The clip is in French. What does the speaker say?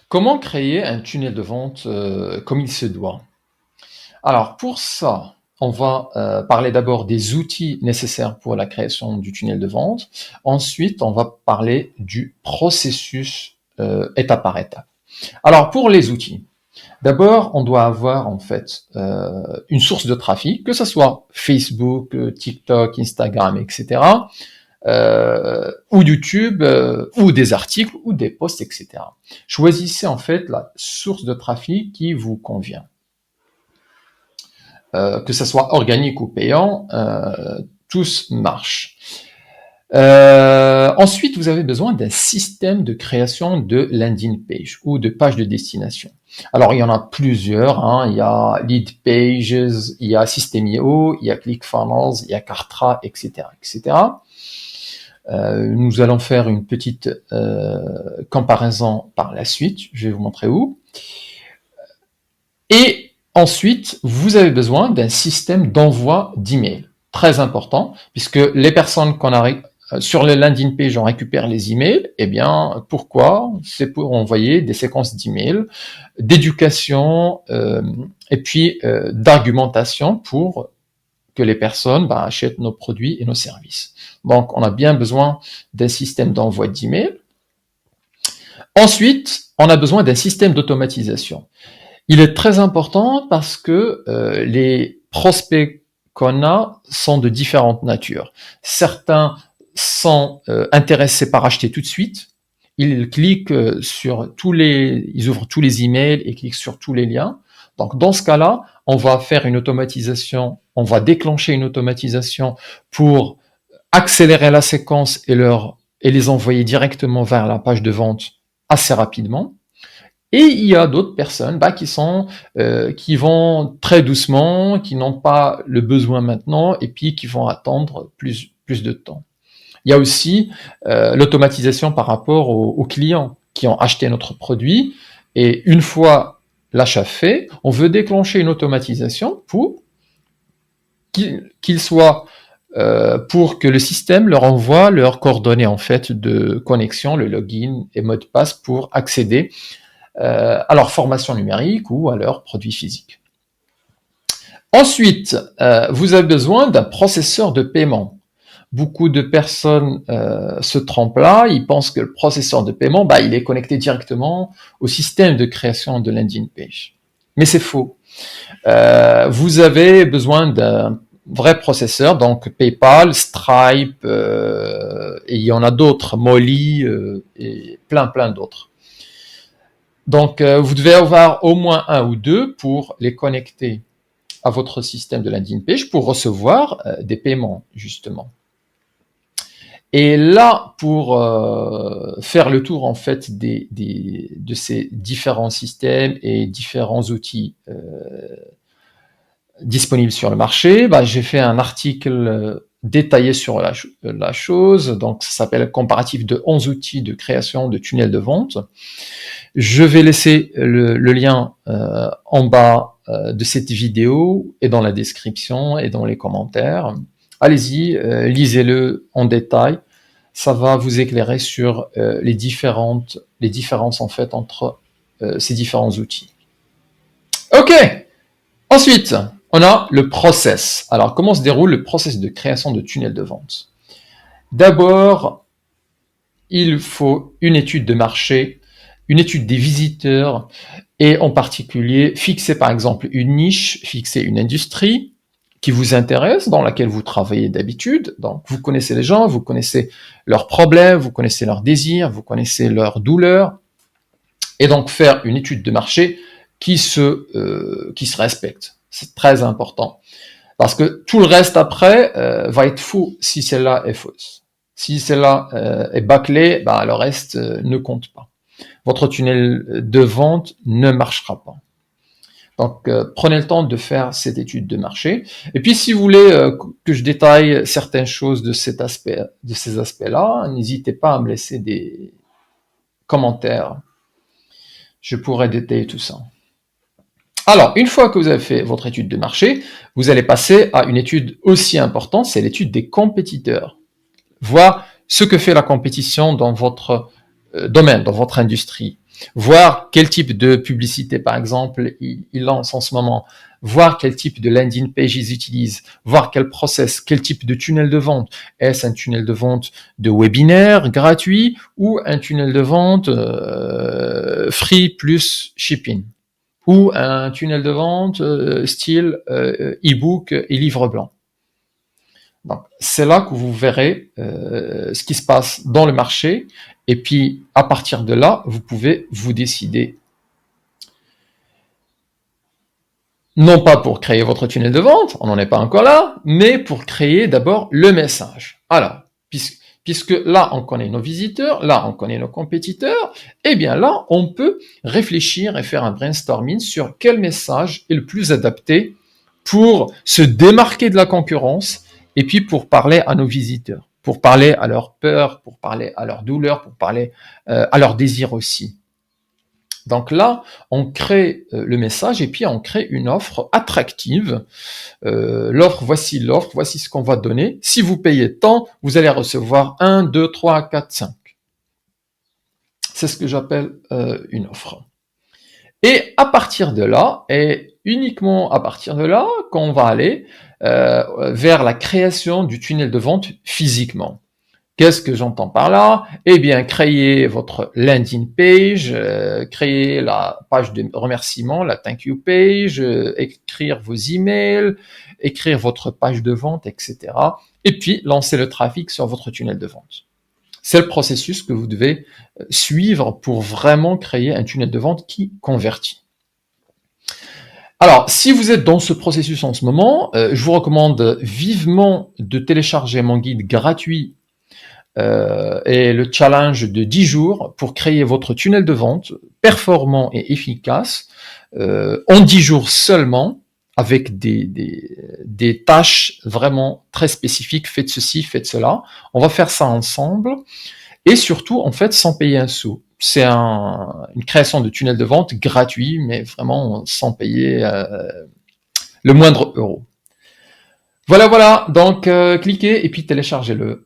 Comment créer un tunnel de vente comme il se doit? Alors pour ça, on va parler d'abord des outils nécessaires pour la création du tunnel de vente. Ensuite, on va parler du processus étape par étape. Alors pour les outils, d'abord, on doit avoir en fait une source de trafic, que ce soit Facebook, TikTok, Instagram, etc. Ou YouTube, ou des articles, ou des posts, etc. Choisissez en fait la source de trafic qui vous convient. Que ce soit organique ou payant, tous marchent. Ensuite, vous avez besoin d'un système de création de landing page ou de page de destination. Alors, il y en a plusieurs. Il y a Lead Pages, il y a System.io, il y a ClickFunnels, il y a Kartra, etc., etc. Nous allons faire une petite comparaison par la suite. Je vais vous montrer où. Et ensuite, vous avez besoin d'un système d'envoi d'emails. Très important, puisque les personnes qu'on a sur le landing page, on récupère les emails. Eh bien, pourquoi? C'est pour envoyer des séquences d'emails, d'éducation et puis d'argumentation pour que les personnes achètent nos produits et nos services. Donc, on a bien besoin d'un système d'envoi d'emails. Ensuite, on a besoin d'un système d'automatisation. Il est très important parce que les prospects qu'on a sont de différentes natures. Certains sont intéressés par acheter tout de suite. Ils cliquent ils ouvrent tous les emails et cliquent sur tous les liens. Donc, dans ce cas-là, on va faire une automatisation, on va déclencher une automatisation pour accélérer la séquence et les envoyer directement vers la page de vente assez rapidement. Et il y a d'autres personnes qui vont très doucement, qui n'ont pas le besoin maintenant et puis qui vont attendre plus de temps. Il y a aussi l'automatisation par rapport aux clients qui ont acheté notre produit et une fois l'achat fait, on veut déclencher une automatisation pour pour que le système leur envoie leurs coordonnées en fait de connexion, le login et mot de passe pour accéder à leur formation numérique ou à leurs produits physiques. Ensuite, vous avez besoin d'un processeur de paiement. Beaucoup de personnes se trompent là, ils pensent que le processeur de paiement, il est connecté directement au système de création de landing page. Mais c'est faux. Vous avez besoin d'un vrai processeur, donc PayPal, Stripe, et il y en a d'autres, Molly, et plein d'autres. Donc, vous devez avoir au moins un ou deux pour les connecter à votre système de landing page pour recevoir des paiements, justement. Et là, pour faire le tour en fait de ces différents systèmes et différents outils disponibles sur le marché, j'ai fait un article détaillé sur la chose. Donc, ça s'appelle comparatif de 11 outils de création de tunnels de vente. Je vais laisser le lien en bas de cette vidéo et dans la description et dans les commentaires. Allez-y, lisez-le en détail. Ça va vous éclairer sur les différences en fait entre ces différents outils. Ok. Ensuite, on a le process. Alors, comment se déroule le process de création de tunnel de vente? D'abord, il faut une étude de marché, une étude des visiteurs et en particulier fixer par exemple une niche, fixer une industrie qui vous intéresse, dans laquelle vous travaillez d'habitude. Donc, vous connaissez les gens, vous connaissez leurs problèmes, vous connaissez leurs désirs, vous connaissez leurs douleurs. Et donc, faire une étude de marché qui se respecte. C'est très important. Parce que tout le reste après va être faux si celle-là est fausse. Si celle-là est bâclée, le reste ne compte pas. Votre tunnel de vente ne marchera pas. Donc, prenez le temps de faire cette étude de marché. Et puis, si vous voulez que je détaille certaines choses de ces aspects-là, n'hésitez pas à me laisser des commentaires. Je pourrais détailler tout ça. Alors, une fois que vous avez fait votre étude de marché, vous allez passer à une étude aussi importante, c'est l'étude des compétiteurs. Voir ce que fait la compétition dans votre domaine, dans votre industrie. voir quel type de publicité, par exemple, ils lancent en ce moment, voir quel type de landing page ils utilisent, voir quel process, quel type de tunnel de vente. Est-ce un tunnel de vente de webinaire gratuit ou un tunnel de vente free plus shipping, ou un tunnel de vente style e-book et livre blanc. Donc, c'est là que vous verrez ce qui se passe dans le marché, et puis à partir de là, vous pouvez vous décider. Non pas pour créer votre tunnel de vente, on n'en est pas encore là, mais pour créer d'abord le message. Alors, puisque là on connaît nos visiteurs, là on connaît nos compétiteurs, eh bien là on peut réfléchir et faire un brainstorming sur quel message est le plus adapté pour se démarquer de la concurrence, et puis pour parler à nos visiteurs, pour parler à leurs peurs, pour parler à leurs douleurs, pour parler à leurs désirs aussi. Donc là, on crée le message et puis on crée une offre attractive. Voici l'offre, voici ce qu'on va donner. Si vous payez tant, vous allez recevoir 1, 2, 3, 4, 5. C'est ce que j'appelle une offre. Et à partir de là, et uniquement à partir de là, qu'on va aller vers la création du tunnel de vente physiquement. Qu'est-ce que j'entends par là? Eh bien, créer votre landing page, créer la page de remerciement, la thank you page, écrire vos emails, écrire votre page de vente, etc. Et puis, lancer le trafic sur votre tunnel de vente. C'est le processus que vous devez suivre pour vraiment créer un tunnel de vente qui convertit. Alors, si vous êtes dans ce processus en ce moment, je vous recommande vivement de télécharger mon guide gratuit et le challenge de 10 jours pour créer votre tunnel de vente performant et efficace en 10 jours seulement, avec des tâches vraiment très spécifiques. Faites ceci, faites cela. On va faire ça ensemble, et surtout, en fait, sans payer un sou. C'est une création de tunnel de vente gratuit, mais vraiment sans payer le moindre euro. Voilà, donc cliquez et puis téléchargez-le.